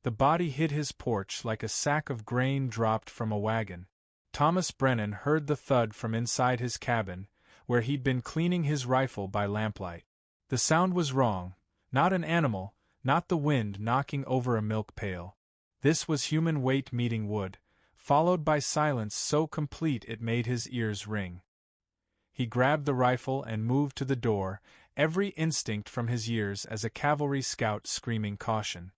The body hit his porch like a sack of grain dropped from a wagon. Thomas Brennan heard the thud from inside his cabin, where he'd been cleaning his rifle by lamplight. The sound was wrong, not an animal, not the wind knocking over a milk pail. This was human weight meeting wood, followed by silence so complete it made his ears ring. He grabbed the rifle and moved to the door, every instinct from his years as a cavalry scout screaming caution.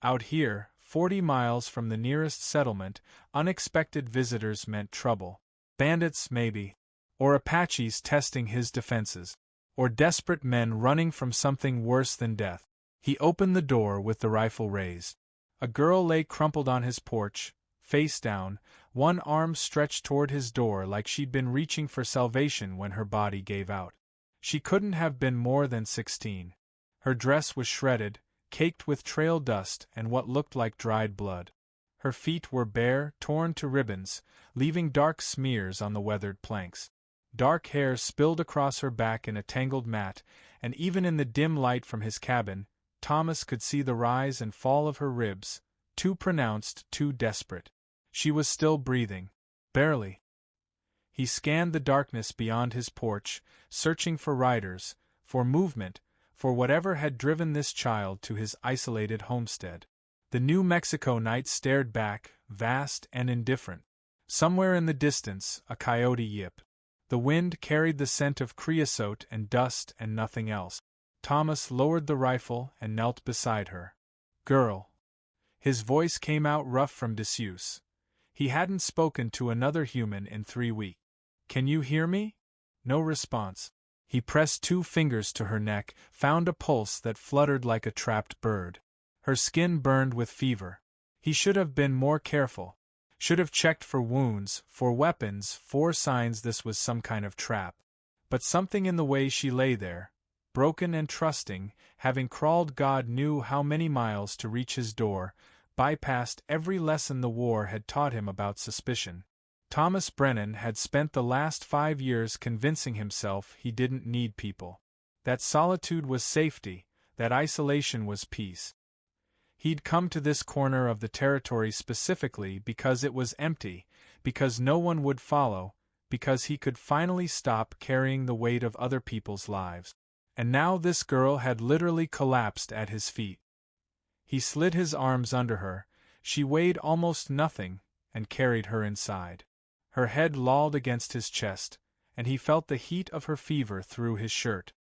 Out here, 40 miles from the nearest settlement, unexpected visitors meant trouble. Bandits, maybe. Or Apaches testing his defenses. Or desperate men running from something worse than death. He opened the door with the rifle raised. A girl lay crumpled on his porch, face down, one arm stretched toward his door like she'd been reaching for salvation when her body gave out. She couldn't have been more than 16. Her dress was shredded, caked with trail dust and what looked like dried blood. Her feet were bare, torn to ribbons, leaving dark smears on the weathered planks. Dark hair spilled across her back in a tangled mat, and even in the dim light from his cabin, Thomas could see the rise and fall of her ribs, too pronounced, too desperate. She was still breathing. Barely. He scanned the darkness beyond his porch, searching for riders, for movement, for whatever had driven this child to his isolated homestead. The New Mexico night stared back, vast and indifferent. Somewhere in the distance, a coyote yipped. The wind carried the scent of creosote and dust and nothing else. Thomas lowered the rifle and knelt beside her. "Girl." His voice came out rough from disuse. He hadn't spoken to another human in 3 weeks. "Can you hear me?" No response. He pressed 2 fingers to her neck, found a pulse that fluttered like a trapped bird. Her skin burned with fever. He should have been more careful. Should have checked for wounds, for weapons, for signs this was some kind of trap. But something in the way she lay there, broken and trusting, having crawled God knew how many miles to reach his door, bypassed every lesson the war had taught him about suspicion. Thomas Brennan had spent the last 5 years convincing himself he didn't need people. That solitude was safety, that isolation was peace. He'd come to this corner of the territory specifically because it was empty, because no one would follow, because he could finally stop carrying the weight of other people's lives. And now this girl had literally collapsed at his feet. He slid his arms under her, she weighed almost nothing, and carried her inside. Her head lolled against his chest, and he felt the heat of her fever through his shirt.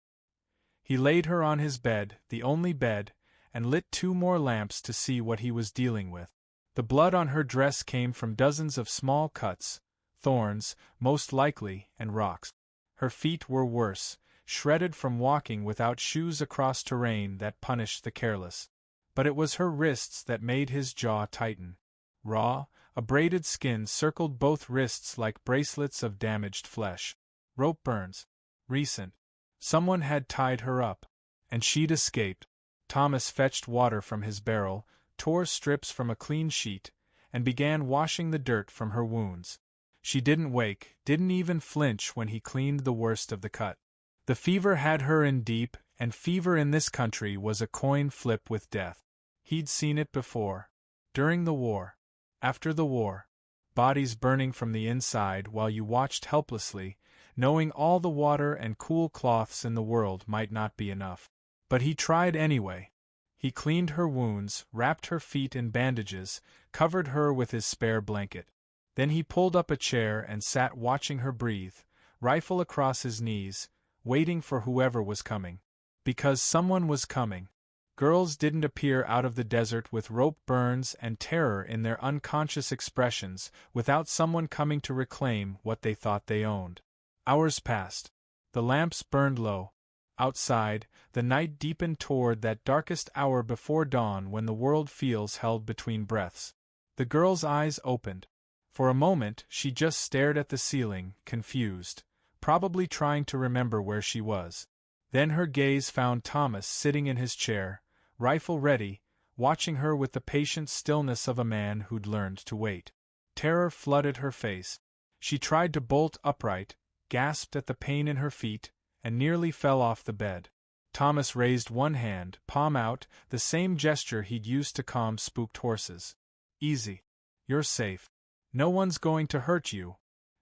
He laid her on his bed, the only bed, and lit 2 more lamps to see what he was dealing with. The blood on her dress came from dozens of small cuts, thorns, most likely, and rocks. Her feet were worse, shredded from walking without shoes across terrain that punished the careless. But it was her wrists that made his jaw tighten. Raw, abraded skin circled both wrists like bracelets of damaged flesh. Rope burns. Recent. Someone had tied her up. And she'd escaped. Thomas fetched water from his barrel, tore strips from a clean sheet, and began washing the dirt from her wounds. She didn't wake, didn't even flinch when he cleaned the worst of the cut. The fever had her in deep, and fever in this country was a coin flip with death. He'd seen it before. During the war. After the war. Bodies burning from the inside while you watched helplessly, knowing all the water and cool cloths in the world might not be enough. But he tried anyway. He cleaned her wounds, wrapped her feet in bandages, covered her with his spare blanket. Then he pulled up a chair and sat watching her breathe, rifle across his knees, waiting for whoever was coming. Because someone was coming. Girls didn't appear out of the desert with rope burns and terror in their unconscious expressions without someone coming to reclaim what they thought they owned. Hours passed. The lamps burned low. Outside, the night deepened toward that darkest hour before dawn when the world feels held between breaths. The girl's eyes opened. For a moment, she just stared at the ceiling, confused, probably trying to remember where she was. Then her gaze found Thomas sitting in his chair, rifle ready, watching her with the patient stillness of a man who'd learned to wait. Terror flooded her face. She tried to bolt upright, gasped at the pain in her feet, and nearly fell off the bed. Thomas raised one hand, palm out, the same gesture he'd used to calm spooked horses. Easy. You're safe. No one's going to hurt you.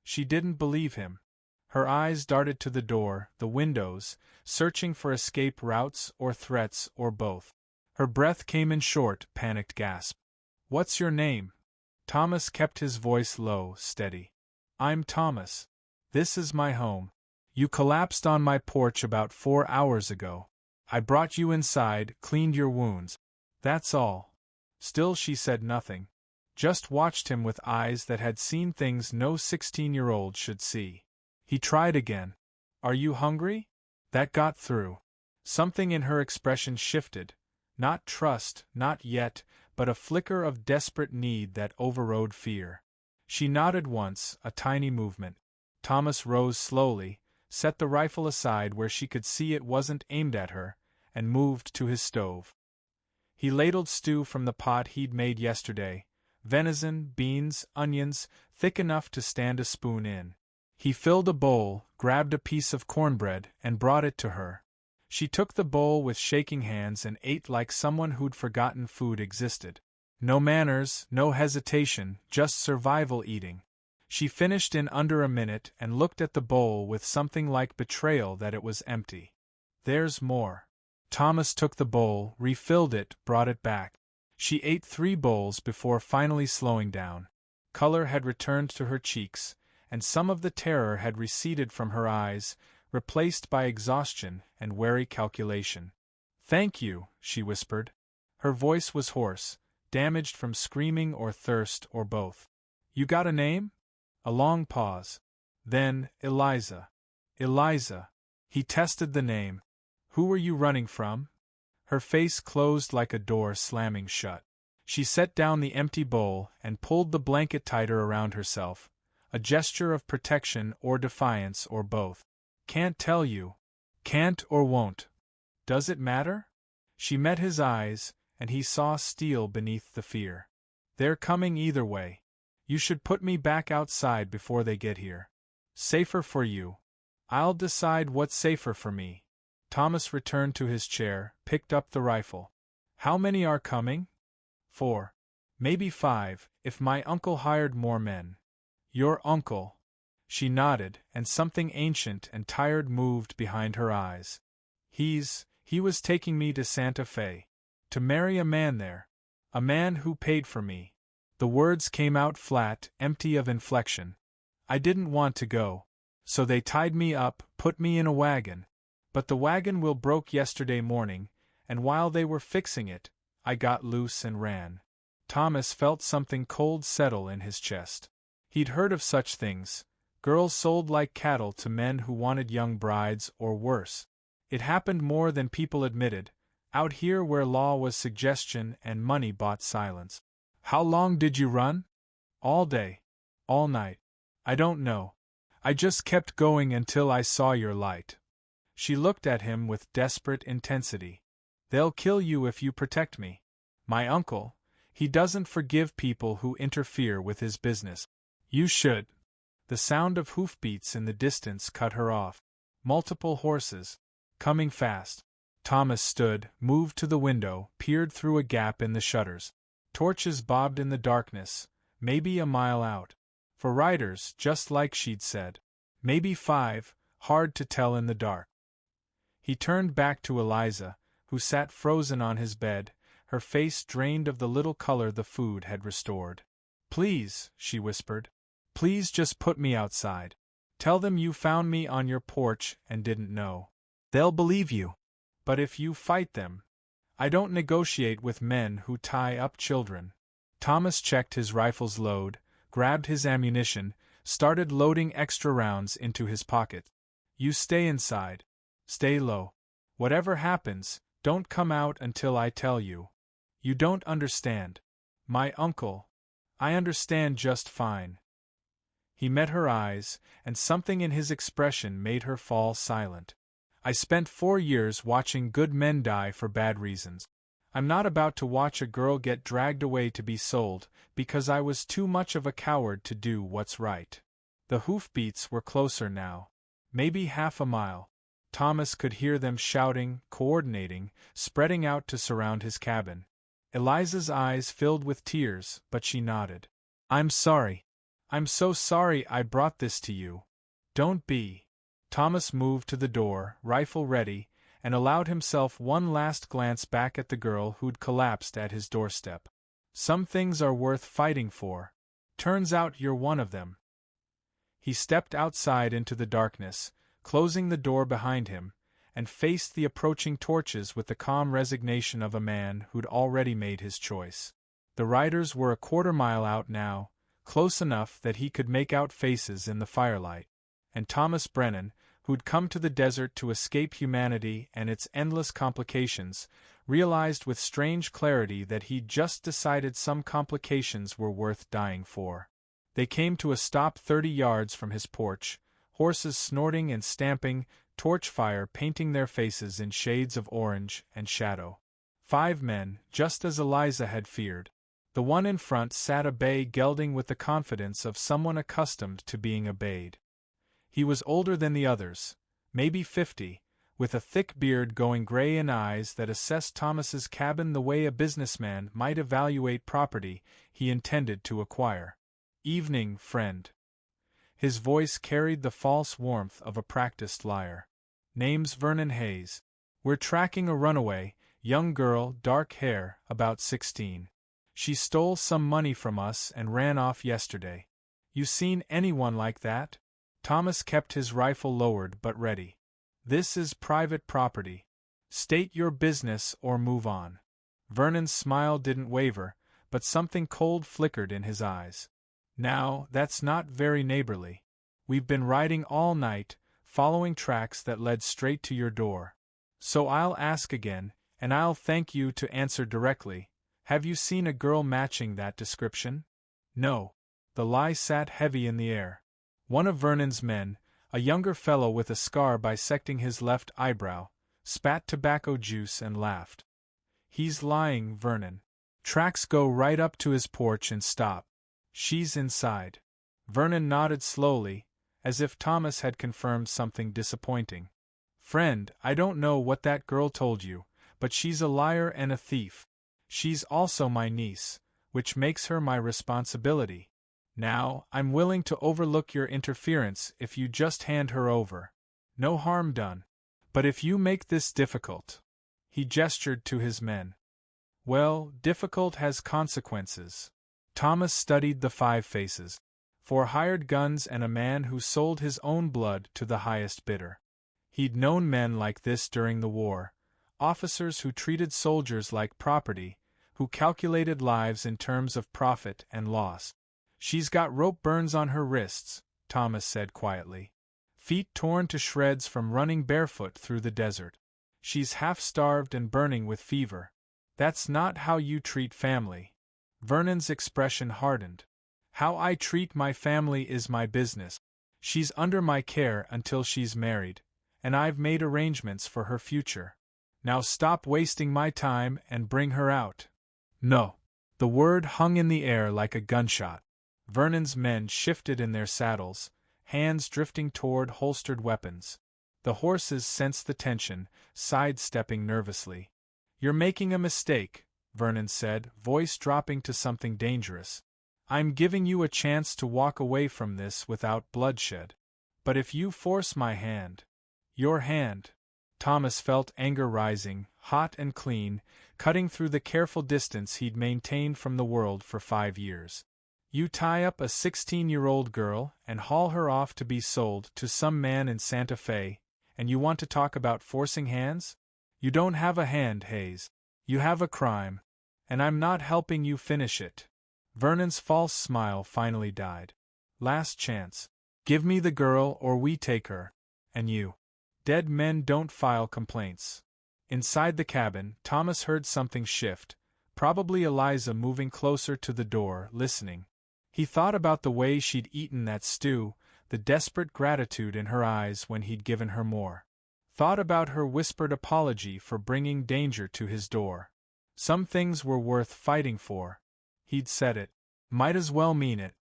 She didn't believe him. Her eyes darted to the door, the windows, searching for escape routes or threats or both. Her breath came in short, panicked gasp. What's your name? Thomas kept his voice low, steady. I'm Thomas. This is my home. You collapsed on my porch about 4 hours ago. I brought you inside, cleaned your wounds. That's all. Still she said nothing. Just watched him with eyes that had seen things no 16-year-old should see. He tried again. Are you hungry? That got through. Something in her expression shifted. Not trust, not yet, but a flicker of desperate need that overrode fear. She nodded once, a tiny movement. Thomas rose slowly, set the rifle aside where she could see it wasn't aimed at her, and moved to his stove. He ladled stew from the pot he'd made yesterday, venison, beans, onions, thick enough to stand a spoon in. He filled a bowl, grabbed a piece of cornbread, and brought it to her. She took the bowl with shaking hands and ate like someone who'd forgotten food existed. No manners, no hesitation, just survival eating. She finished in under a minute and looked at the bowl with something like betrayal that it was empty. There's more. Thomas took the bowl, refilled it, brought it back. She ate 3 bowls before finally slowing down. Color had returned to her cheeks, and some of the terror had receded from her eyes, replaced by exhaustion and wary calculation. Thank you, she whispered. Her voice was hoarse, damaged from screaming or thirst or both. You got a name? A long pause. Then, Eliza. Eliza. He tested the name. Who were you running from? Her face closed like a door slamming shut. She set down the empty bowl and pulled the blanket tighter around herself, a gesture of protection or defiance or both. Can't tell you. Can't or won't. Does it matter? She met his eyes, and he saw steel beneath the fear. They're coming either way. You should put me back outside before they get here. Safer for you. I'll decide what's safer for me. Thomas returned to his chair, picked up the rifle. How many are coming? 4. Maybe 5, if my uncle hired more men. Your uncle. She nodded, and something ancient and tired moved behind her eyes. He was taking me to Santa Fe. To marry a man there. A man who paid for me. The words came out flat, empty of inflection. I didn't want to go. So they tied me up, put me in a wagon. But the wagon wheel broke yesterday morning, and while they were fixing it, I got loose and ran. Thomas felt something cold settle in his chest. He'd heard of such things. Girls sold like cattle to men who wanted young brides or worse. It happened more than people admitted, out here where law was suggestion and money bought silence. How long did you run? All day. All night. I don't know. I just kept going until I saw your light. She looked at him with desperate intensity. They'll kill you if you protect me. My uncle, he doesn't forgive people who interfere with his business. You should. The sound of hoofbeats in the distance cut her off. Multiple horses. Coming fast. Thomas stood, moved to the window, peered through a gap in the shutters. Torches bobbed in the darkness, maybe a mile out. For riders, just like she'd said. Maybe 5, hard to tell in the dark. He turned back to Eliza, who sat frozen on his bed, her face drained of the little color the food had restored. Please, she whispered. Please just put me outside. Tell them you found me on your porch and didn't know. They'll believe you. But if you fight them, I don't negotiate with men who tie up children. Thomas checked his rifle's load, grabbed his ammunition, started loading extra rounds into his pocket. You stay inside. Stay low. Whatever happens, don't come out until I tell you. You don't understand. My uncle. I understand just fine. He met her eyes, and something in his expression made her fall silent. I spent 4 years watching good men die for bad reasons. I'm not about to watch a girl get dragged away to be sold, because I was too much of a coward to do what's right. The hoofbeats were closer now. Maybe half a mile. Thomas could hear them shouting, coordinating, spreading out to surround his cabin. Eliza's eyes filled with tears, but she nodded. "I'm sorry. I'm so sorry I brought this to you." "Don't be." Thomas moved to the door, rifle ready, and allowed himself one last glance back at the girl who'd collapsed at his doorstep. "Some things are worth fighting for. Turns out you're one of them." He stepped outside into the darkness, closing the door behind him, and faced the approaching torches with the calm resignation of a man who'd already made his choice. The riders were a quarter-mile out now, close enough that he could make out faces in the firelight. And Thomas Brennan, who'd come to the desert to escape humanity and its endless complications, realized with strange clarity that he'd just decided some complications were worth dying for. They came to a stop 30 yards from his porch, horses snorting and stamping, torch fire painting their faces in shades of orange and shadow. 5 men, just as Eliza had feared. The one in front sat a bay gelding with the confidence of someone accustomed to being obeyed. He was older than the others, maybe 50, with a thick beard going gray and eyes that assessed Thomas's cabin the way a businessman might evaluate property he intended to acquire. "Evening, friend." His voice carried the false warmth of a practiced liar. "Name's Vernon Hayes. We're tracking a runaway, young girl, dark hair, about 16. She stole some money from us and ran off yesterday. You seen anyone like that?" Thomas kept his rifle lowered but ready. "This is private property. State your business or move on." Vernon's smile didn't waver, but something cold flickered in his eyes. "Now, that's not very neighborly. We've been riding all night, following tracks that led straight to your door. So I'll ask again, and I'll thank you to answer directly. Have you seen a girl matching that description?" "No." The lie sat heavy in the air. One of Vernon's men, a younger fellow with a scar bisecting his left eyebrow, spat tobacco juice and laughed. "He's lying, Vernon. Tracks go right up to his porch and stop. She's inside." Vernon nodded slowly, as if Thomas had confirmed something disappointing. "Friend, I don't know what that girl told you, but she's a liar and a thief. She's also my niece, which makes her my responsibility. Now, I'm willing to overlook your interference if you just hand her over. No harm done. But if you make this difficult..." He gestured to his men. "Well, difficult has consequences." Thomas studied the 5 faces. 4 hired guns and a man who sold his own blood to the highest bidder. He'd known men like this during the war, officers who treated soldiers like property, who calculated lives in terms of profit and loss. "She's got rope burns on her wrists," Thomas said quietly. "Feet torn to shreds from running barefoot through the desert. She's half-starved and burning with fever. That's not how you treat family." Vernon's expression hardened. "How I treat my family is my business. She's under my care until she's married, and I've made arrangements for her future. Now stop wasting my time and bring her out." "No." The word hung in the air like a gunshot. Vernon's men shifted in their saddles, hands drifting toward holstered weapons. The horses sensed the tension, sidestepping nervously. "You're making a mistake," Vernon said, voice dropping to something dangerous. "I'm giving you a chance to walk away from this without bloodshed. But if you force my hand..." "Your hand..." Thomas felt anger rising, hot and clean, cutting through the careful distance he'd maintained from the world for 5 years. "You tie up a 16-year-old girl and haul her off to be sold to some man in Santa Fe, and you want to talk about forcing hands? You don't have a hand, Hayes. You have a crime. And I'm not helping you finish it." Vernon's false smile finally died. "Last chance. Give me the girl or we take her. And you." Dead men don't file complaints. Inside the cabin, Thomas heard something shift, probably Eliza moving closer to the door, listening. He thought about the way she'd eaten that stew, the desperate gratitude in her eyes when he'd given her more. Thought about her whispered apology for bringing danger to his door. Some things were worth fighting for. He'd said it. Might as well mean it.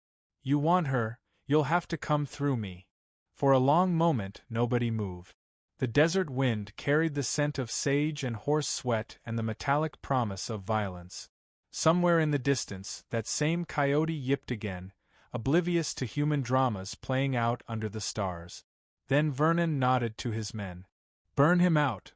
"You want her, you'll have to come through me." For a long moment nobody moved. The desert wind carried the scent of sage and horse sweat and the metallic promise of violence. Somewhere in the distance, that same coyote yipped again, oblivious to human dramas playing out under the stars. Then Vernon nodded to his men. "Burn him out."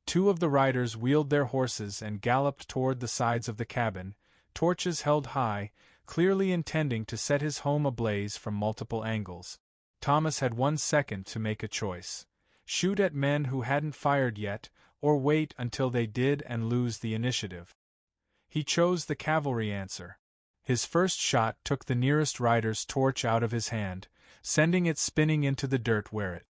Two of the riders wheeled their horses and galloped toward the sides of the cabin, torches held high, clearly intending to set his home ablaze from multiple angles. Thomas had 1 second to make a choice: shoot at men who hadn't fired yet, or wait until they did and lose the initiative. He chose the cavalry answer. His first shot took the nearest rider's torch out of his hand, sending it spinning into the dirt where it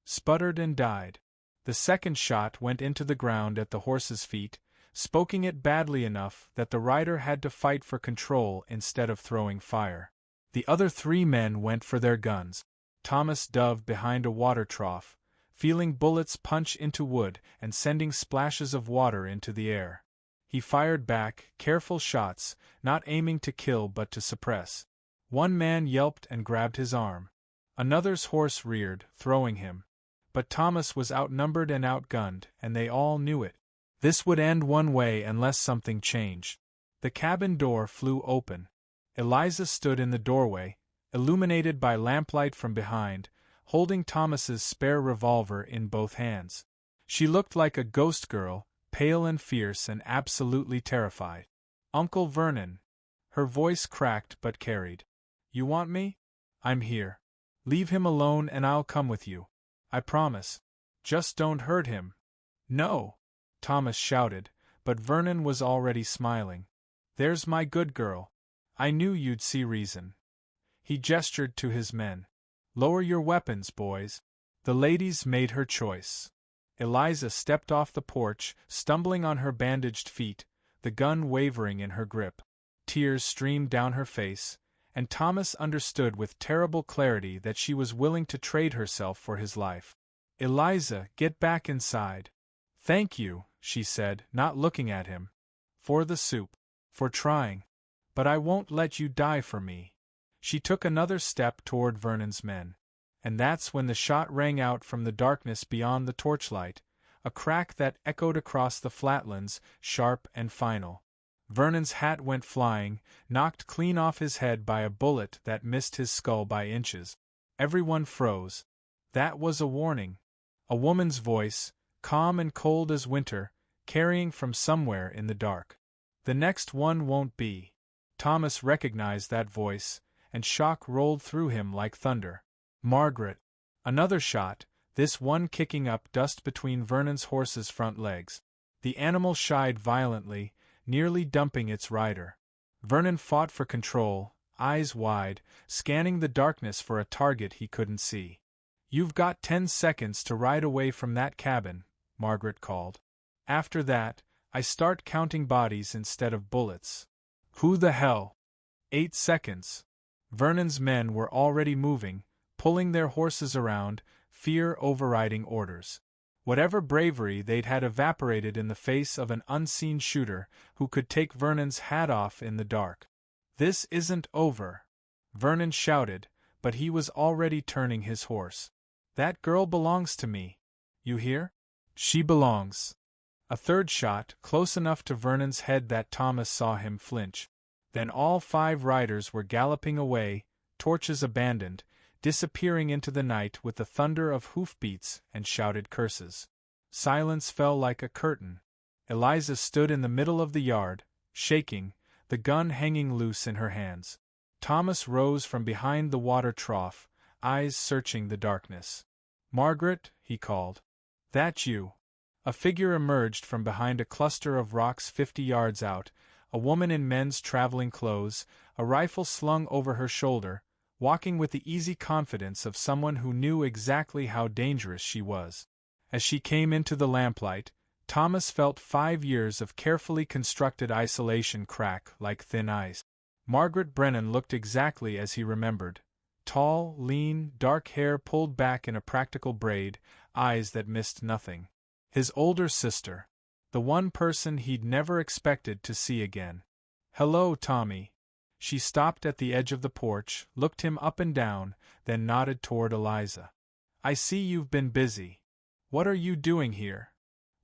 sputtered and died. The second shot went into the ground at the horse's feet, spoking it badly enough that the rider had to fight for control instead of throwing fire. The other 3 men went for their guns. Thomas dove behind a water trough, feeling bullets punch into wood and sending splashes of water into the air. He fired back, careful shots, not aiming to kill but to suppress. One man yelped and grabbed his arm. Another's horse reared, throwing him. But Thomas was outnumbered and outgunned, and they all knew it. This would end one way unless something changed. The cabin door flew open. Eliza stood in the doorway, illuminated by lamplight from behind, holding Thomas's spare revolver in both hands. She looked like a ghost girl, pale and fierce and absolutely terrified. "Uncle Vernon." Her voice cracked but carried. "You want me? I'm here. Leave him alone and I'll come with you. I promise. Just don't hurt him." "No!" Thomas shouted, but Vernon was already smiling. "There's my good girl. I knew you'd see reason." He gestured to his men. "Lower your weapons, boys." The ladies made her choice. Eliza stepped off the porch, stumbling on her bandaged feet, the gun wavering in her grip. Tears streamed down her face, and Thomas understood with terrible clarity that she was willing to trade herself for his life. "Eliza, get back inside." "Thank you," she said, not looking at him. "For the soup. For trying. But I won't let you die for me." She took another step toward Vernon's men. And that's when the shot rang out from the darkness beyond the torchlight, a crack that echoed across the flatlands, sharp and final. Vernon's hat went flying, knocked clean off his head by a bullet that missed his skull by inches. Everyone froze. That was a warning. A woman's voice, calm and cold as winter, carrying from somewhere in the dark. "The next one won't be." Thomas recognized that voice, and shock rolled through him like thunder. Margaret. Another shot, this one kicking up dust between Vernon's horse's front legs. The animal shied violently, nearly dumping its rider. Vernon fought for control, eyes wide, scanning the darkness for a target he couldn't see. "You've got 10 seconds to ride away from that cabin," Margaret called. "After that, I start counting bodies instead of bullets." "Who the hell?" 8 seconds. Vernon's men were already moving, pulling their horses around, fear overriding orders. Whatever bravery they'd had evaporated in the face of an unseen shooter who could take Vernon's hat off in the dark. "This isn't over," Vernon shouted, but he was already turning his horse. "That girl belongs to me. You hear? She belongs." A third shot, close enough to Vernon's head that Thomas saw him flinch. Then all 5 riders were galloping away, torches abandoned, disappearing into the night with the thunder of hoofbeats and shouted curses. Silence fell like a curtain. Eliza stood in the middle of the yard, shaking, the gun hanging loose in her hands. Thomas rose from behind the water trough, eyes searching the darkness. "Margaret," he called. "That you?" A figure emerged from behind a cluster of rocks 50 yards out, a woman in men's traveling clothes, a rifle slung over her shoulder, walking with the easy confidence of someone who knew exactly how dangerous she was. As she came into the lamplight, Thomas felt 5 years of carefully constructed isolation crack like thin ice. Margaret Brennan looked exactly as he remembered. Tall, lean, dark hair pulled back in a practical braid, eyes that missed nothing. His older sister. The one person he'd never expected to see again. "Hello, Tommy." She stopped at the edge of the porch, looked him up and down, then nodded toward Eliza. "I see you've been busy. What are you doing here?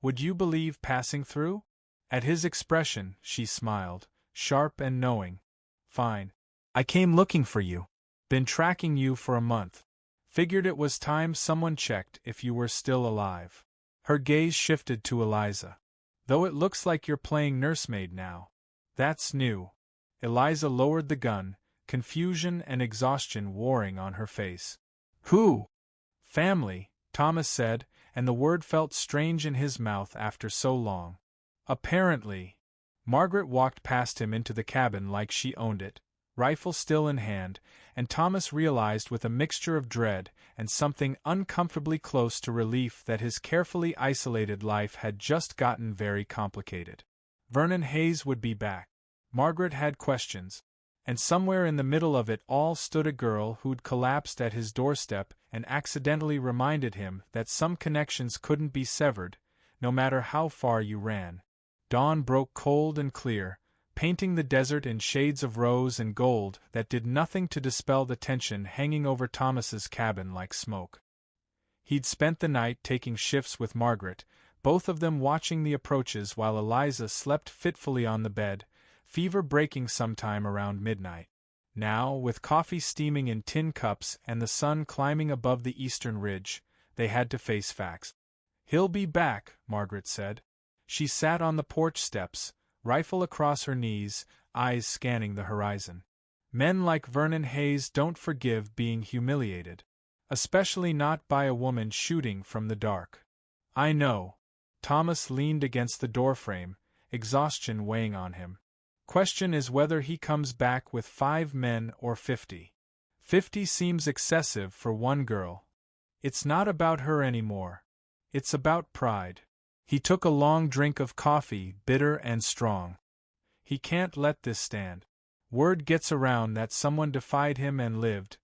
Would you believe passing through? At his expression, she smiled, sharp and knowing. Fine. I came looking for you. Been tracking you for a month. Figured it was time someone checked if you were still alive. Her gaze shifted to Eliza. Though it looks like you're playing nursemaid now. That's new. Eliza lowered the gun, confusion and exhaustion warring on her face. Who? Family, Thomas said, and the word felt strange in his mouth after so long. Apparently. Margaret walked past him into the cabin like she owned it, rifle still in hand, and Thomas realized with a mixture of dread and something uncomfortably close to relief that his carefully isolated life had just gotten very complicated. Vernon Hayes would be back. Margaret had questions. And somewhere in the middle of it all stood a girl who'd collapsed at his doorstep and accidentally reminded him that some connections couldn't be severed, no matter how far you ran. Dawn broke cold and clear, painting the desert in shades of rose and gold that did nothing to dispel the tension hanging over Thomas's cabin like smoke. He'd spent the night taking shifts with Margaret, both of them watching the approaches while Eliza slept fitfully on the bed, fever breaking sometime around midnight. Now, with coffee steaming in tin cups and the sun climbing above the eastern ridge, they had to face facts. He'll be back, Margaret said. She sat on the porch steps, rifle across her knees, eyes scanning the horizon. Men like Vernon Hayes don't forgive being humiliated. Especially not by a woman shooting from the dark. I know. Thomas leaned against the doorframe, exhaustion weighing on him. Question is whether he comes back with 5 men or 50. 50 seems excessive for one girl. It's not about her anymore. It's about pride. He took a long drink of coffee, bitter and strong. He can't let this stand. Word gets around that someone defied him and lived.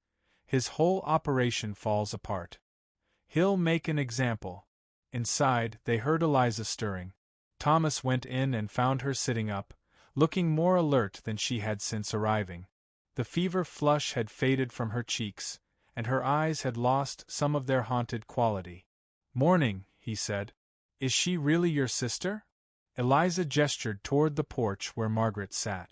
His whole operation falls apart. He'll make an example. Inside, they heard Eliza stirring. Thomas went in and found her sitting up, looking more alert than she had since arriving. The fever flush had faded from her cheeks, and her eyes had lost some of their haunted quality. Morning, he said. Is she really your sister? Eliza gestured toward the porch where Margaret sat.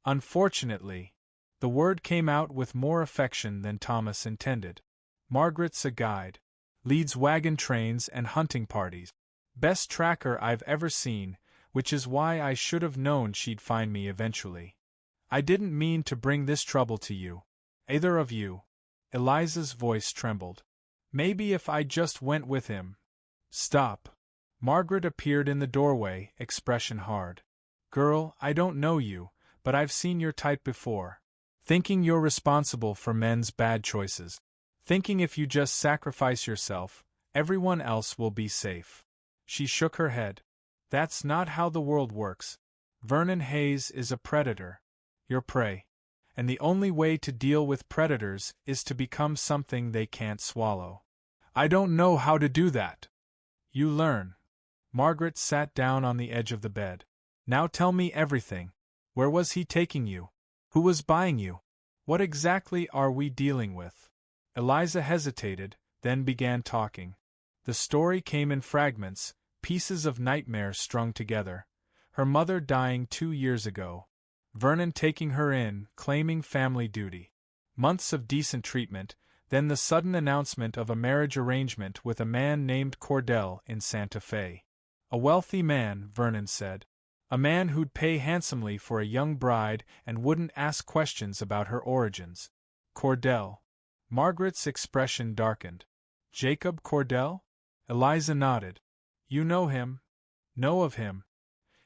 Unfortunately. The word came out with more affection than Thomas intended. Margaret's a guide. Leads wagon trains and hunting parties. Best tracker I've ever seen, which is why I should have known she'd find me eventually. I didn't mean to bring this trouble to you. Either of you. Eliza's voice trembled. Maybe if I just went with him. Stop. Margaret appeared in the doorway, expression hard. Girl, I don't know you, but I've seen your type before. Thinking you're responsible for men's bad choices. Thinking if you just sacrifice yourself, everyone else will be safe. She shook her head. That's not how the world works. Vernon Hayes is a predator. Your prey. And the only way to deal with predators is to become something they can't swallow. I don't know how to do that. You learn. Margaret sat down on the edge of the bed. Now tell me everything. Where was he taking you? Who was buying you? What exactly are we dealing with? Eliza hesitated, then began talking. The story came in fragments, pieces of nightmare strung together. Her mother dying 2 years ago. Vernon taking her in, claiming family duty. Months of decent treatment, then the sudden announcement of a marriage arrangement with a man named Cordell in Santa Fe. A wealthy man, Vernon said. A man who'd pay handsomely for a young bride and wouldn't ask questions about her origins. Cordell. Margaret's expression darkened. Jacob Cordell? Eliza nodded. You know him? Know of him?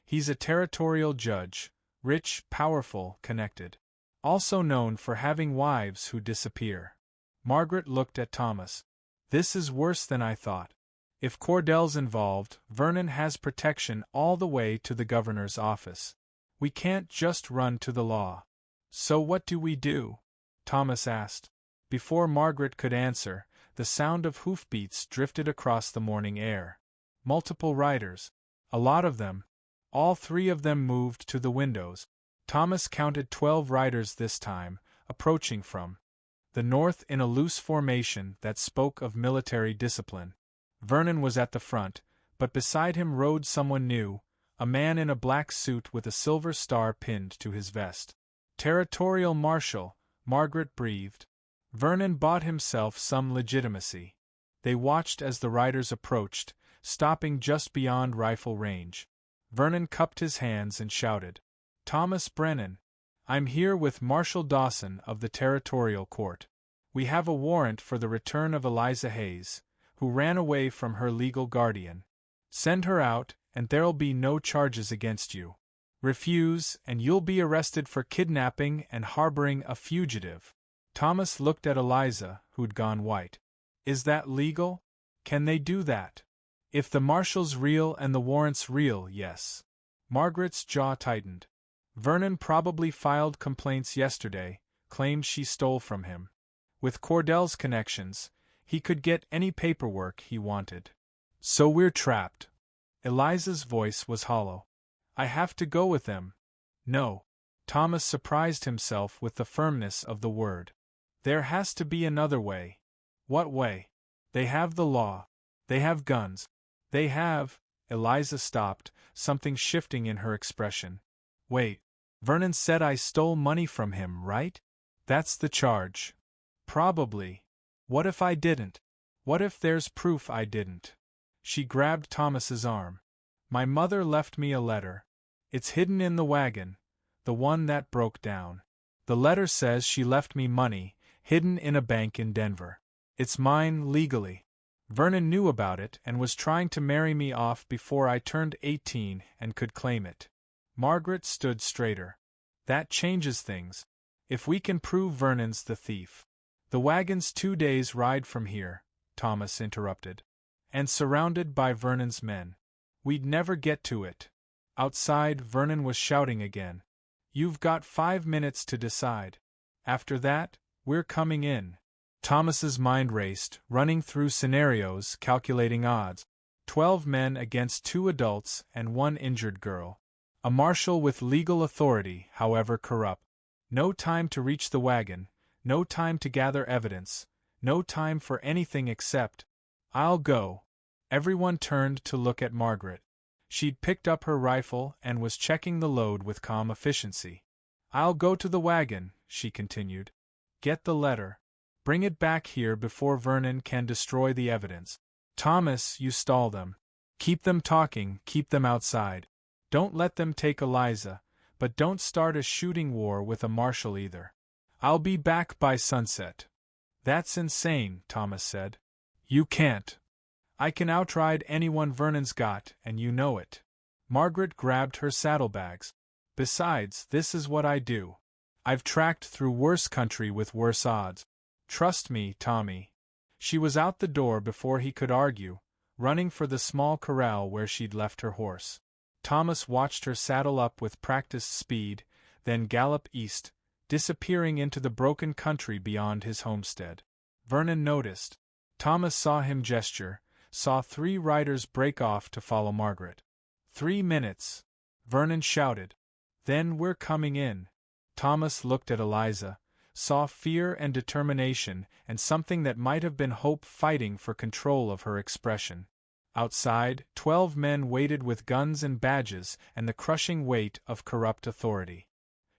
He's a territorial judge, rich, powerful, connected. Also known for having wives who disappear. Margaret looked at Thomas. This is worse than I thought. If Cordell's involved, Vernon has protection all the way to the governor's office. We can't just run to the law. So what do we do? Thomas asked. Before Margaret could answer, the sound of hoofbeats drifted across the morning air. Multiple riders. A lot of them. All 3 of them moved to the windows. Thomas counted 12 riders this time, approaching from the north in a loose formation that spoke of military discipline. Vernon was at the front, but beside him rode someone new, a man in a black suit with a silver star pinned to his vest. Territorial Marshal, Margaret breathed. Vernon bought himself some legitimacy. They watched as the riders approached, stopping just beyond rifle range. Vernon cupped his hands and shouted, "Thomas Brennan! I'm here with Marshal Dawson of the Territorial Court. We have a warrant for the return of Eliza Hayes, who ran away from her legal guardian. Send her out, and there'll be no charges against you. Refuse, and you'll be arrested for kidnapping and harboring a fugitive." Thomas looked at Eliza, who'd gone white. "Is that legal? Can they do that?" "If the marshal's real and the warrant's real, yes." Margaret's jaw tightened. Vernon probably filed complaints yesterday, claimed she stole from him. With Cordell's connections, he could get any paperwork he wanted. "So we're trapped." Eliza's voice was hollow. "I have to go with them." "No." Thomas surprised himself with the firmness of the word. "There has to be another way." "What way?" "They have the law. They have guns. They have—" Eliza stopped, something shifting in her expression. "Wait. Vernon said I stole money from him, right? That's the charge." "Probably. What if I didn't? What if there's proof I didn't?" She grabbed Thomas's arm. "My mother left me a letter. It's hidden in the wagon, the one that broke down. The letter says she left me money, hidden in a bank in Denver. It's mine legally. Vernon knew about it and was trying to marry me off before I turned 18 and could claim it." Margaret stood straighter. "That changes things. If we can prove Vernon's the thief." "The wagon's 2 days' ride from here," Thomas interrupted. "And surrounded by Vernon's men. We'd never get to it." Outside, Vernon was shouting again. "You've got 5 minutes to decide. After that, we're coming in." Thomas's mind raced, running through scenarios, calculating odds. 12 men against 2 adults and 1 injured girl. A marshal with legal authority, however corrupt. No time to reach the wagon, no time to gather evidence, no time for anything except, "I'll go." Everyone turned to look at Margaret. She'd picked up her rifle and was checking the load with calm efficiency. "I'll go to the wagon," she continued. "Get the letter. Bring it back here before Vernon can destroy the evidence. Thomas, you stall them. Keep them talking, keep them outside. Don't let them take Eliza, but don't start a shooting war with a marshal either. I'll be back by sunset." "That's insane," Thomas said. "You can't. I can outride anyone Vernon's got, and you know it." Margaret grabbed her saddlebags. "Besides, this is what I do. I've tracked through worse country with worse odds. Trust me, Tommy." She was out the door before he could argue, running for the small corral where she'd left her horse. Thomas watched her saddle up with practiced speed, then gallop east, disappearing into the broken country beyond his homestead. Vernon noticed. Thomas saw him gesture, saw 3 riders break off to follow Margaret. 3 minutes, Vernon shouted. "Then we're coming in." Thomas looked at Eliza, saw fear and determination and something that might have been hope fighting for control of her expression. Outside, 12 men waited with guns and badges and the crushing weight of corrupt authority.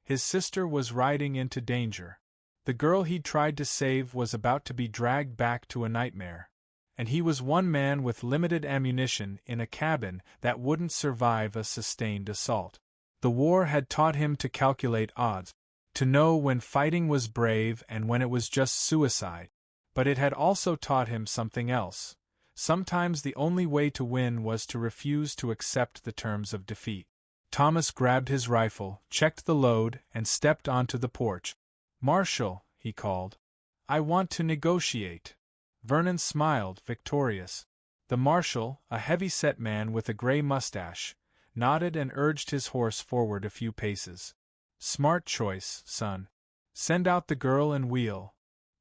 His sister was riding into danger. The girl he'd tried to save was about to be dragged back to a nightmare. And he was one man with limited ammunition in a cabin that wouldn't survive a sustained assault. The war had taught him to calculate odds, to know when fighting was brave and when it was just suicide. But it had also taught him something else. Sometimes the only way to win was to refuse to accept the terms of defeat. Thomas grabbed his rifle, checked the load, and stepped onto the porch. "Marshal," he called. "I want to negotiate." Vernon smiled, victorious. The marshal, a heavy-set man with a gray mustache, nodded and urged his horse forward a few paces. "Smart choice, son. Send out the girl and we'll—"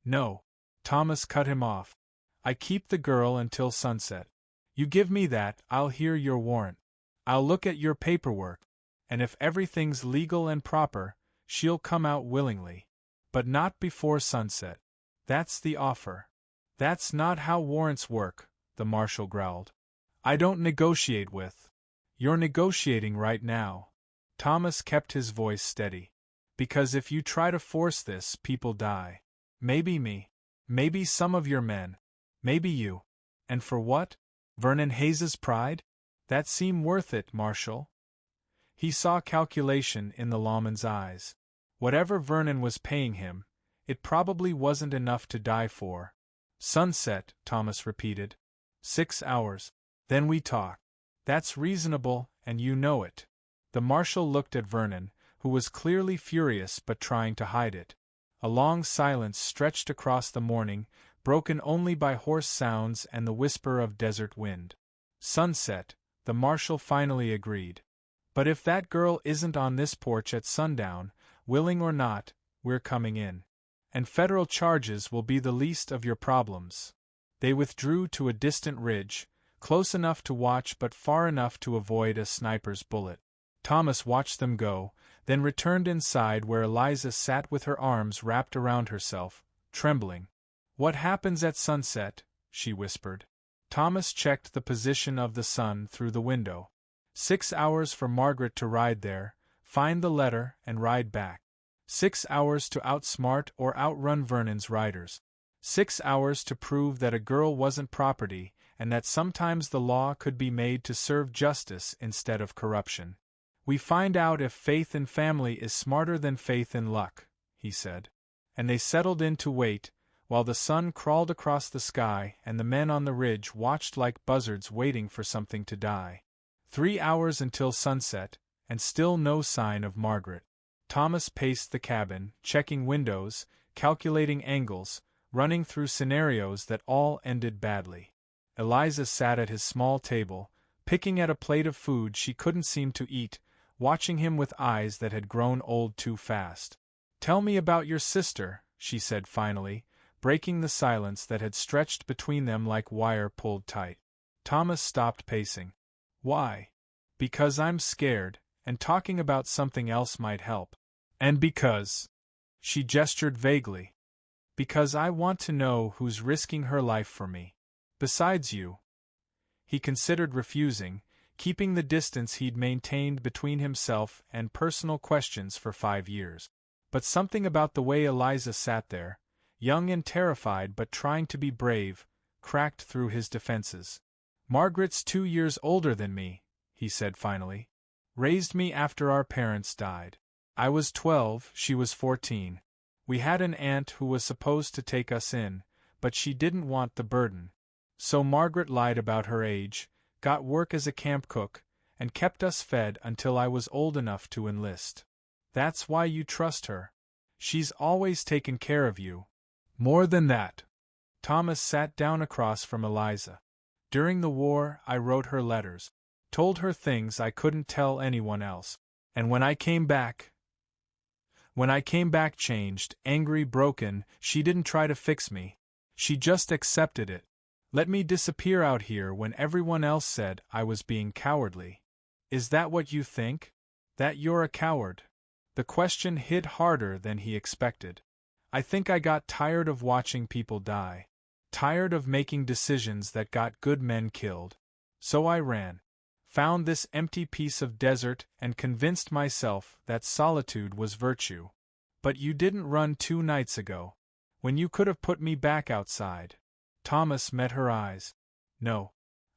"No." Thomas cut him off. "I keep the girl until sunset. You give me that, I'll hear your warrant. I'll look at your paperwork, and if everything's legal and proper, she'll come out willingly. But not before sunset. That's the offer." "That's not how warrants work," the marshal growled. I don't negotiate with. You're negotiating right now. Thomas kept his voice steady. Because if you try to force this, people die. Maybe me. Maybe some of your men. Maybe you. And for what? Vernon Hayes's pride? That seem worth it, Marshal? He saw calculation in the lawman's eyes. Whatever Vernon was paying him, it probably wasn't enough to die for. Sunset, Thomas repeated. 6 hours. Then we talk. That's reasonable, and you know it. The marshal looked at Vernon, who was clearly furious but trying to hide it. A long silence stretched across the morning, broken only by hoarse sounds and the whisper of desert wind. Sunset, the marshal finally agreed. But if that girl isn't on this porch at sundown, willing or not, we're coming in. And federal charges will be the least of your problems. They withdrew to a distant ridge, close enough to watch but far enough to avoid a sniper's bullet. Thomas watched them go, then returned inside where Eliza sat with her arms wrapped around herself, trembling. What happens at sunset? She whispered. Thomas checked the position of the sun through the window. 6 hours for Margaret to ride there, find the letter, and ride back. 6 hours to outsmart or outrun Vernon's riders. 6 hours to prove that a girl wasn't property, and that sometimes the law could be made to serve justice instead of corruption. We find out if faith in family is smarter than faith in luck, he said. And they settled in to wait, while the sun crawled across the sky and the men on the ridge watched like buzzards waiting for something to die. 3 hours until sunset, and still no sign of Margaret. Thomas paced the cabin, checking windows, calculating angles, running through scenarios that all ended badly. Eliza sat at his small table, picking at a plate of food she couldn't seem to eat, watching him with eyes that had grown old too fast. Tell me about your sister, she said finally, breaking the silence that had stretched between them like wire pulled tight. Thomas stopped pacing. Why? Because I'm scared, and talking about something else might help. And because... She gestured vaguely. Because I want to know who's risking her life for me. Besides you. He considered refusing, keeping the distance he'd maintained between himself and personal questions for 5 years. But something about the way Eliza sat there, young and terrified but trying to be brave, cracked through his defenses. Margaret's 2 years older than me, he said finally. Raised me after our parents died. I was 12, she was 14. We had an aunt who was supposed to take us in, but she didn't want the burden. So Margaret lied about her age, got work as a camp cook, and kept us fed until I was old enough to enlist. That's why you trust her. She's always taken care of you. More than that. Thomas sat down across from Eliza. During the war, I wrote her letters, told her things I couldn't tell anyone else. And when I came back changed, angry, broken, she didn't try to fix me. She just accepted it. Let me disappear out here when everyone else said I was being cowardly. Is that what you think? That you're a coward? The question hit harder than he expected. I think I got tired of watching people die. Tired of making decisions that got good men killed. So I ran. Found this empty piece of desert and convinced myself that solitude was virtue. But you didn't run 2 nights ago, when you could have put me back outside. Thomas met her eyes. No,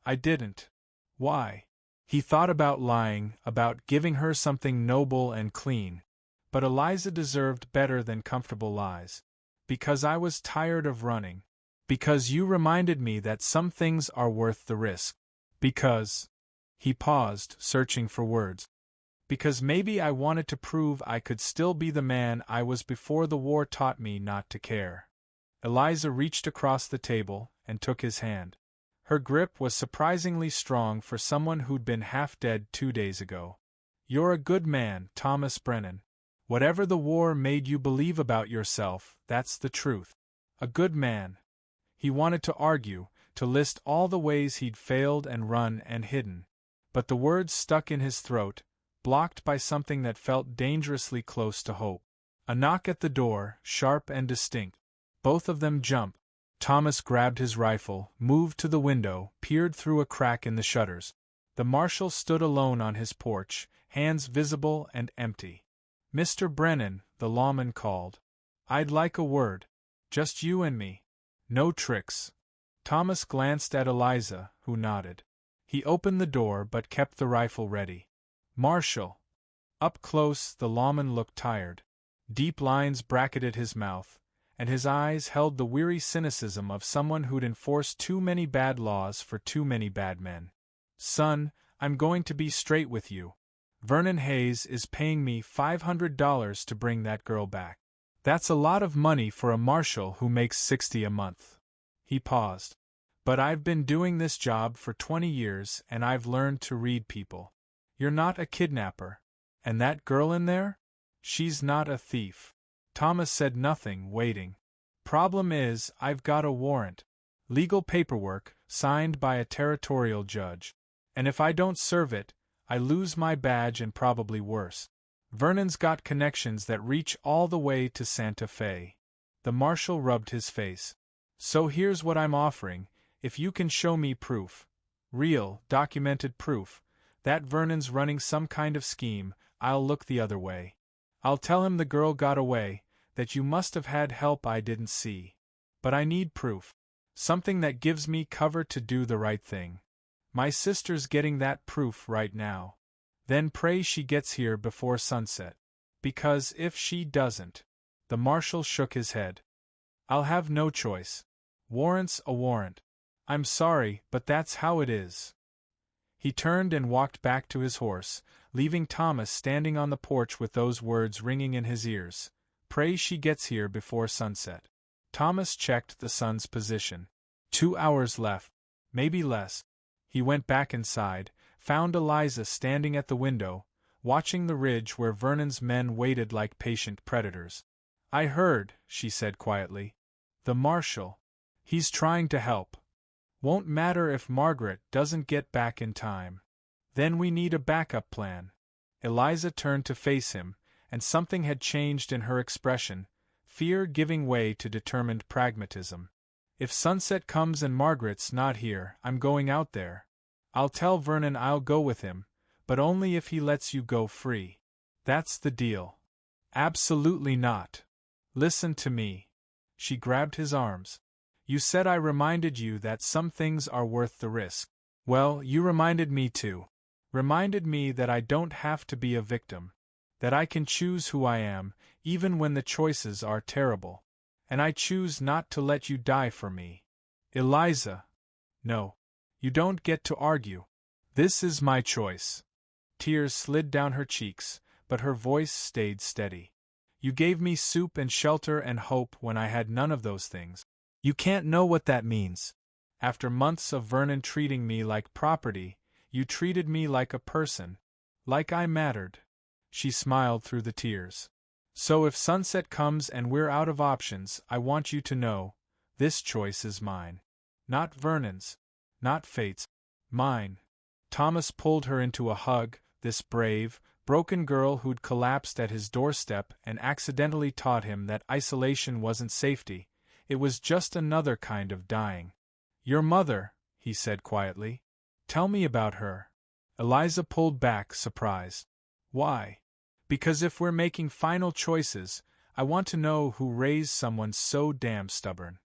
I didn't. Why? He thought about lying, about giving her something noble and clean. But Eliza deserved better than comfortable lies. Because I was tired of running. Because you reminded me that some things are worth the risk. Because... He paused, searching for words. Because maybe I wanted to prove I could still be the man I was before the war taught me not to care. Eliza reached across the table and took his hand. Her grip was surprisingly strong for someone who'd been half dead 2 days ago. You're a good man, Thomas Brennan. Whatever the war made you believe about yourself, that's the truth. A good man. He wanted to argue, to list all the ways he'd failed and run and hidden. But the words stuck in his throat, blocked by something that felt dangerously close to hope. A knock at the door, sharp and distinct. Both of them jumped. Thomas grabbed his rifle, moved to the window, peered through a crack in the shutters. The marshal stood alone on his porch, hands visible and empty. "Mr. Brennan," the lawman called. "I'd like a word. Just you and me. No tricks." Thomas glanced at Eliza, who nodded. He opened the door but kept the rifle ready. "Marshal." Up close, the lawman looked tired. Deep lines bracketed his mouth, and his eyes held the weary cynicism of someone who'd enforced too many bad laws for too many bad men. "Son, I'm going to be straight with you. Vernon Hayes is paying me $500 to bring that girl back. That's a lot of money for a marshal who makes $60 a month." He paused. "But I've been doing this job for 20 years and I've learned to read people. You're not a kidnapper. And that girl in there? She's not a thief." Thomas said nothing, waiting. "Problem is, I've got a warrant. Legal paperwork, signed by a territorial judge. And if I don't serve it, I lose my badge and probably worse. Vernon's got connections that reach all the way to Santa Fe." The marshal rubbed his face. "So here's what I'm offering, if you can show me proof. Real, documented proof, that Vernon's running some kind of scheme, I'll look the other way. I'll tell him the girl got away, that you must have had help I didn't see. But I need proof. Something that gives me cover to do the right thing. My sister's getting that proof right now. Then pray she gets here before sunset. Because if she doesn't..." The marshal shook his head. "I'll have no choice. Warrant's a warrant. I'm sorry, but that's how it is." He turned and walked back to his horse, leaving Thomas standing on the porch with those words ringing in his ears. "Pray she gets here before sunset." Thomas checked the sun's position. 2 hours left. Maybe less. He went back inside, found Eliza standing at the window, watching the ridge where Vernon's men waited like patient predators. "I heard," she said quietly. "The marshal. He's trying to help. Won't matter if Margaret doesn't get back in time. Then we need a backup plan." Eliza turned to face him, and something had changed in her expression, fear giving way to determined pragmatism. "If sunset comes and Margaret's not here, I'm going out there. I'll tell Vernon I'll go with him, but only if he lets you go free. That's the deal." "Absolutely not. Listen to me." She grabbed his arms. "You said I reminded you that some things are worth the risk. Well, you reminded me too. Reminded me that I don't have to be a victim. That I can choose who I am, even when the choices are terrible. And I choose not to let you die for me." "Eliza." "No. You don't get to argue. This is my choice." Tears slid down her cheeks, but her voice stayed steady. "You gave me soup and shelter and hope when I had none of those things. You can't know what that means. After months of Vernon treating me like property, you treated me like a person. Like I mattered." She smiled through the tears. "So if sunset comes and we're out of options, I want you to know, this choice is mine. Not Vernon's. Not fate's. Mine." Thomas pulled her into a hug, this brave, broken girl who'd collapsed at his doorstep and accidentally taught him that isolation wasn't safety, it was just another kind of dying. "Your mother," he said quietly. "Tell me about her." Eliza pulled back, surprised. "Why?" "Because if we're making final choices, I want to know who raised someone so damn stubborn."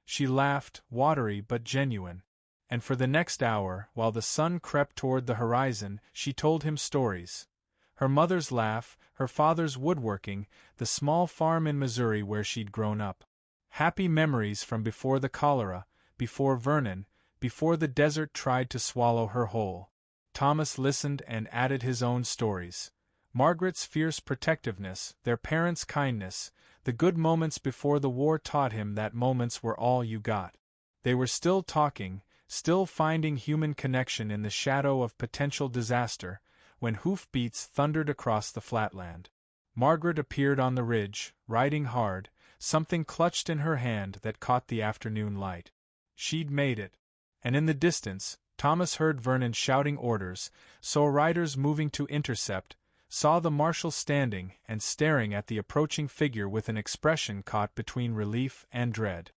She laughed, watery but genuine. And for the next hour, while the sun crept toward the horizon, she told him stories. Her mother's laugh, her father's woodworking, the small farm in Missouri where she'd grown up. Happy memories from before the cholera, before Vernon, before the desert tried to swallow her whole. Thomas listened and added his own stories. Margaret's fierce protectiveness, their parents' kindness, the good moments before the war taught him that moments were all you got. They were still talking, still finding human connection in the shadow of potential disaster, when hoofbeats thundered across the flatland. Margaret appeared on the ridge, riding hard, something clutched in her hand that caught the afternoon light. She'd made it. And in the distance, Thomas heard Vernon shouting orders, saw riders moving to intercept, saw the marshal standing and staring at the approaching figure with an expression caught between relief and dread.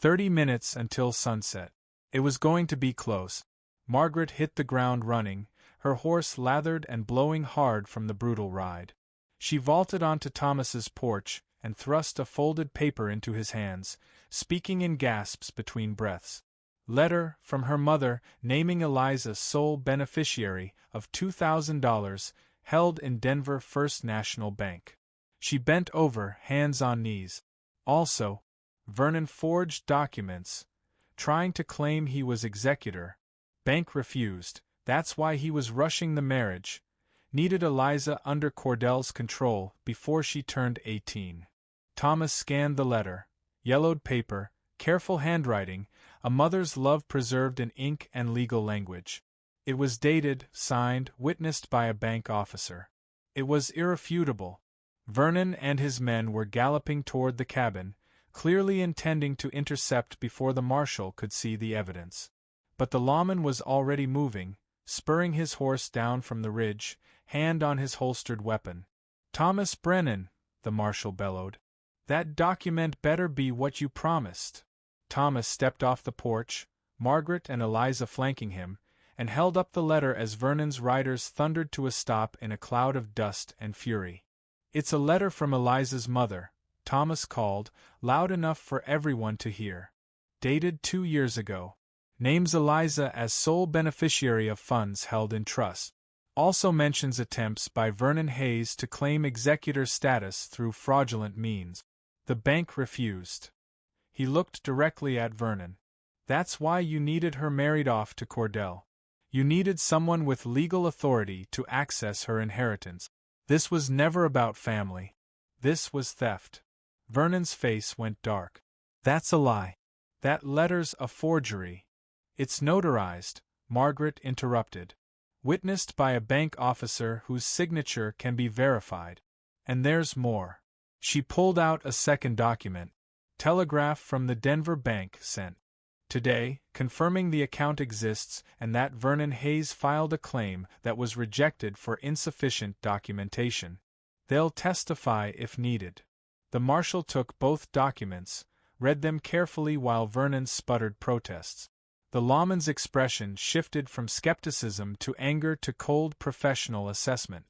30 minutes until sunset. It was going to be close. Margaret hit the ground running, her horse lathered and blowing hard from the brutal ride. She vaulted onto Thomas's porch and thrust a folded paper into his hands, speaking in gasps between breaths. Letter from her mother naming Eliza sole beneficiary of $2,000 held in Denver First National Bank. She bent over, hands on knees. Also, Vernon forged documents, trying to claim he was executor. Bank refused, that's why he was rushing the marriage. Needed Eliza under Cordell's control before she turned 18. Thomas scanned the letter. Yellowed paper, careful handwriting, a mother's love preserved in ink and legal language. It was dated, signed, witnessed by a bank officer. It was irrefutable. Vernon and his men were galloping toward the cabin, clearly intending to intercept before the marshal could see the evidence. But the lawman was already moving, spurring his horse down from the ridge, hand on his holstered weapon. "Thomas Brennan," the marshal bellowed. "That document better be what you promised." Thomas stepped off the porch, Margaret and Eliza flanking him, and held up the letter as Vernon's riders thundered to a stop in a cloud of dust and fury. "It's a letter from Eliza's mother," Thomas called, loud enough for everyone to hear. "Dated 2 years ago. Names Eliza as sole beneficiary of funds held in trust. Also mentions attempts by Vernon Hayes to claim executor status through fraudulent means. The bank refused." He looked directly at Vernon. "That's why you needed her married off to Cordell. You needed someone with legal authority to access her inheritance. This was never about family. This was theft." Vernon's face went dark. "That's a lie. That letter's a forgery." "It's notarized," Margaret interrupted. "Witnessed by a bank officer whose signature can be verified. And there's more." She pulled out a second document. "Telegraph from the Denver bank sent today, confirming the account exists and that Vernon Hayes filed a claim that was rejected for insufficient documentation. They'll testify if needed." The marshal took both documents, read them carefully while Vernon sputtered protests. The lawman's expression shifted from skepticism to anger to cold professional assessment.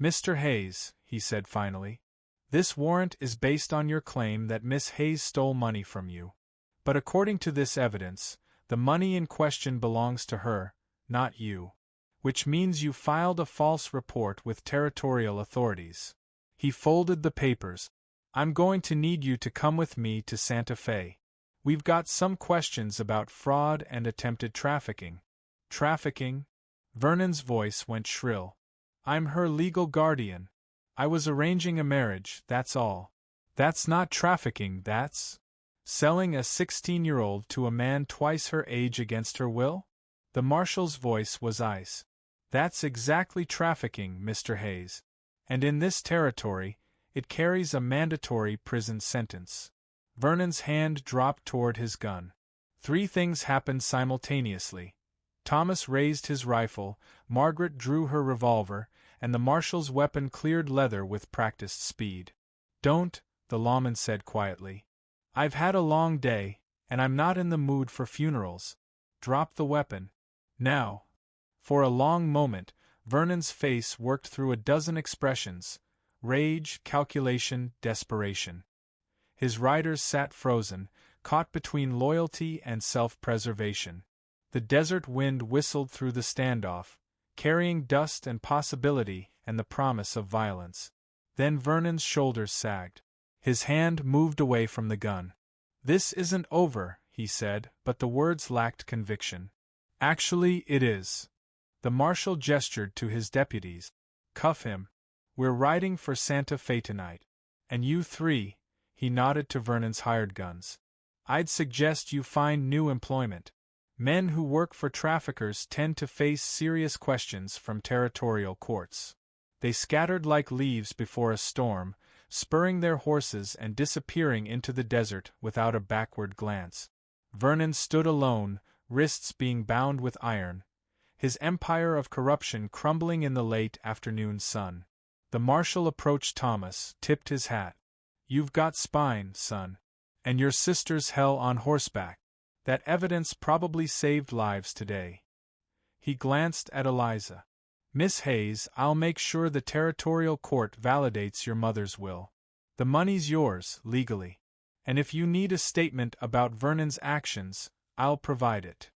"Mr. Hayes," he said finally, "this warrant is based on your claim that Miss Hayes stole money from you. But according to this evidence, the money in question belongs to her, not you. Which means you filed a false report with territorial authorities." He folded the papers. "I'm going to need you to come with me to Santa Fe. We've got some questions about fraud and attempted trafficking." "Trafficking?" Vernon's voice went shrill. "I'm her legal guardian. I was arranging a marriage, that's all." "That's not trafficking, that's selling a 16-year-old to a man twice her age against her will?" The marshal's voice was ice. "That's exactly trafficking, Mr. Hayes. And in this territory, it carries a mandatory prison sentence." Vernon's hand dropped toward his gun. 3 things happened simultaneously. Thomas raised his rifle, Margaret drew her revolver, and the marshal's weapon cleared leather with practiced speed. "Don't," the lawman said quietly. "I've had a long day, and I'm not in the mood for funerals. Drop the weapon. Now." For a long moment, Vernon's face worked through a dozen expressions: rage, calculation, desperation. His riders sat frozen, caught between loyalty and self-preservation. The desert wind whistled through the standoff, carrying dust and possibility and the promise of violence. Then Vernon's shoulders sagged. His hand moved away from the gun. "This isn't over," he said, but the words lacked conviction. "Actually, it is." The marshal gestured to his deputies. "Cuff him. We're riding for Santa Fe tonight. And you 3, he nodded to Vernon's hired guns. "I'd suggest you find new employment. Men who work for traffickers tend to face serious questions from territorial courts." They scattered like leaves before a storm, spurring their horses and disappearing into the desert without a backward glance. Vernon stood alone, wrists being bound with iron, his empire of corruption crumbling in the late afternoon sun. The marshal approached Thomas, tipped his hat. "You've got spine, son. And your sister's hell on horseback. That evidence probably saved lives today. He glanced at Eliza. Miss Hayes, I'll make sure the territorial court validates your mother's will. The money's yours, legally. And if you need a statement about Vernon's actions, I'll provide it.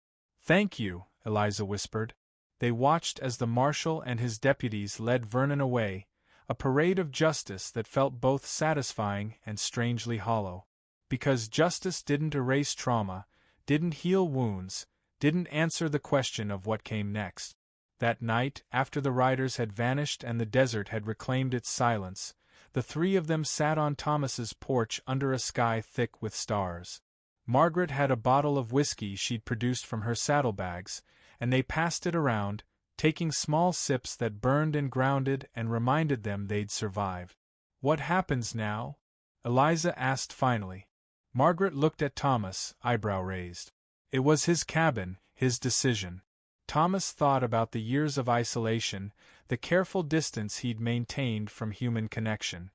Thank you, Eliza whispered. They watched as the marshal and his deputies led Vernon away, a parade of justice that felt both satisfying and strangely hollow. Because justice didn't erase trauma, didn't heal wounds, didn't answer the question of what came next. That night, after the riders had vanished and the desert had reclaimed its silence, the three of them sat on Thomas's porch under a sky thick with stars. Margaret had a bottle of whiskey she'd produced from her saddlebags, and they passed it around, taking small sips that burned and grounded and reminded them they'd survived. What happens now? Eliza asked finally. Margaret looked at Thomas, eyebrow raised. It was his cabin, his decision. Thomas thought about the years of isolation, the careful distance he'd maintained from human connection.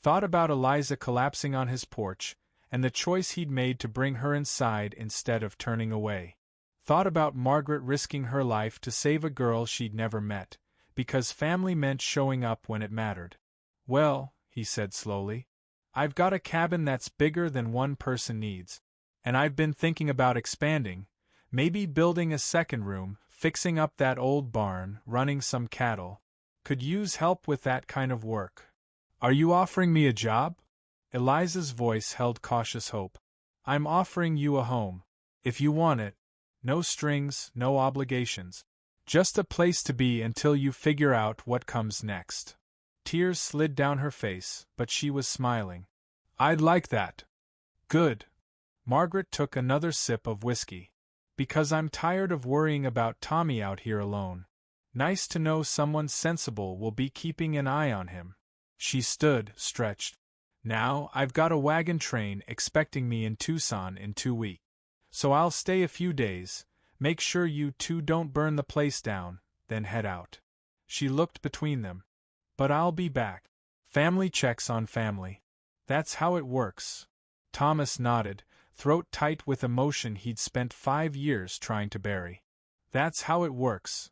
Thought about Eliza collapsing on his porch, and the choice he'd made to bring her inside instead of turning away. Thought about Margaret risking her life to save a girl she'd never met, because family meant showing up when it mattered. Well, he said slowly, I've got a cabin that's bigger than one person needs. And I've been thinking about expanding, maybe building a second room, fixing up that old barn, running some cattle. Could use help with that kind of work. Are you offering me a job? Eliza's voice held cautious hope. I'm offering you a home. If you want it. No strings, no obligations. Just a place to be until you figure out what comes next. Tears slid down her face, but she was smiling. I'd like that. Good. Margaret took another sip of whiskey. Because I'm tired of worrying about Tommy out here alone. Nice to know someone sensible will be keeping an eye on him. She stood, stretched. Now, I've got a wagon train expecting me in Tucson in 2 weeks. So I'll stay a few days, make sure you two don't burn the place down, then head out. She looked between them. But I'll be back. Family checks on family. That's how it works. Thomas nodded, throat tight with emotion he'd spent 5 years trying to bury. That's how it works.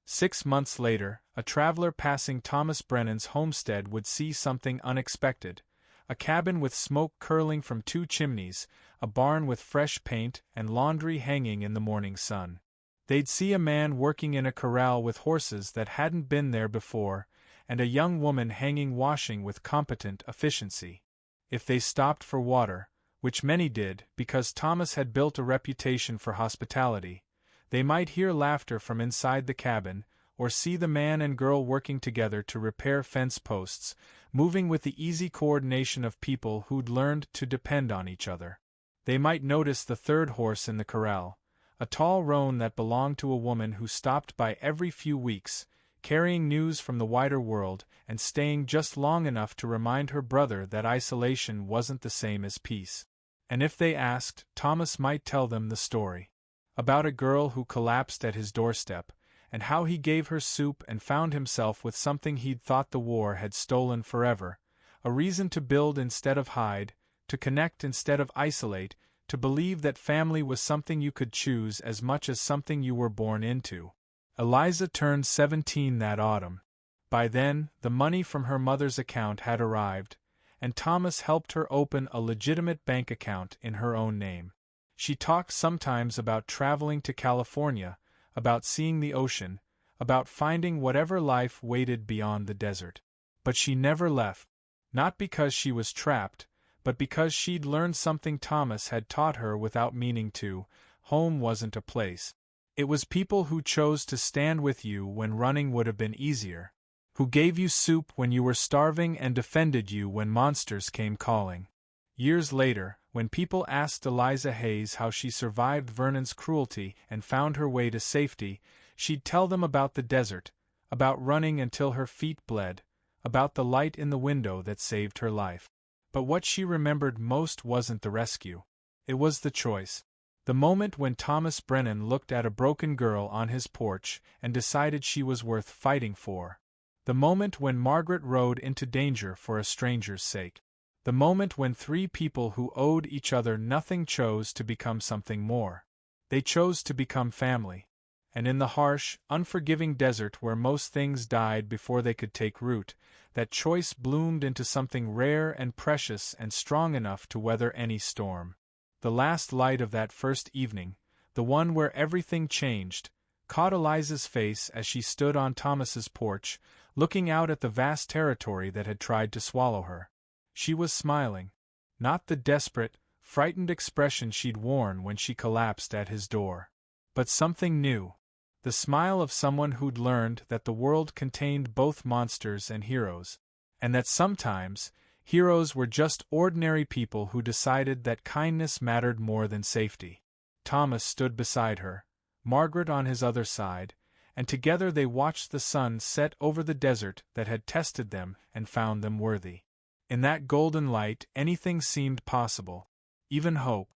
6 months later, a traveler passing Thomas Brennan's homestead would see something unexpected. A cabin with smoke curling from 2 chimneys, a barn with fresh paint and laundry hanging in the morning sun. They'd see a man working in a corral with horses that hadn't been there before, and a young woman hanging washing with competent efficiency. If they stopped for water, which many did because Thomas had built a reputation for hospitality, they might hear laughter from inside the cabin, or see the man and girl working together to repair fence posts, moving with the easy coordination of people who'd learned to depend on each other. They might notice the third horse in the corral, a tall roan that belonged to a woman who stopped by every few weeks, carrying news from the wider world and staying just long enough to remind her brother that isolation wasn't the same as peace. And if they asked, Thomas might tell them the story. About a girl who collapsed at his doorstep, and how he gave her soup and found himself with something he'd thought the war had stolen forever, a reason to build instead of hide, to connect instead of isolate, to believe that family was something you could choose as much as something you were born into. Eliza turned 17 that autumn. By then, the money from her mother's account had arrived, and Thomas helped her open a legitimate bank account in her own name. She talked sometimes about traveling to California, about seeing the ocean, about finding whatever life waited beyond the desert. But she never left, not because she was trapped, but because she'd learned something Thomas had taught her without meaning to. Home wasn't a place. It was people who chose to stand with you when running would have been easier, who gave you soup when you were starving and defended you when monsters came calling. Years later, when people asked Eliza Hayes how she survived Vernon's cruelty and found her way to safety, she'd tell them about the desert, about running until her feet bled, about the light in the window that saved her life. But what she remembered most wasn't the rescue. It was the choice. The moment when Thomas Brennan looked at a broken girl on his porch and decided she was worth fighting for. The moment when Margaret rode into danger for a stranger's sake. The moment when three people who owed each other nothing chose to become something more. They chose to become family. And in the harsh, unforgiving desert where most things died before they could take root, that choice bloomed into something rare and precious and strong enough to weather any storm. The last light of that first evening, the one where everything changed, caught Eliza's face as she stood on Thomas's porch, looking out at the vast territory that had tried to swallow her. She was smiling. Not the desperate, frightened expression she'd worn when she collapsed at his door. But something new. The smile of someone who'd learned that the world contained both monsters and heroes, and that sometimes, heroes were just ordinary people who decided that kindness mattered more than safety. Thomas stood beside her, Margaret on his other side, and together they watched the sun set over the desert that had tested them and found them worthy. In that golden light anything seemed possible, even hope.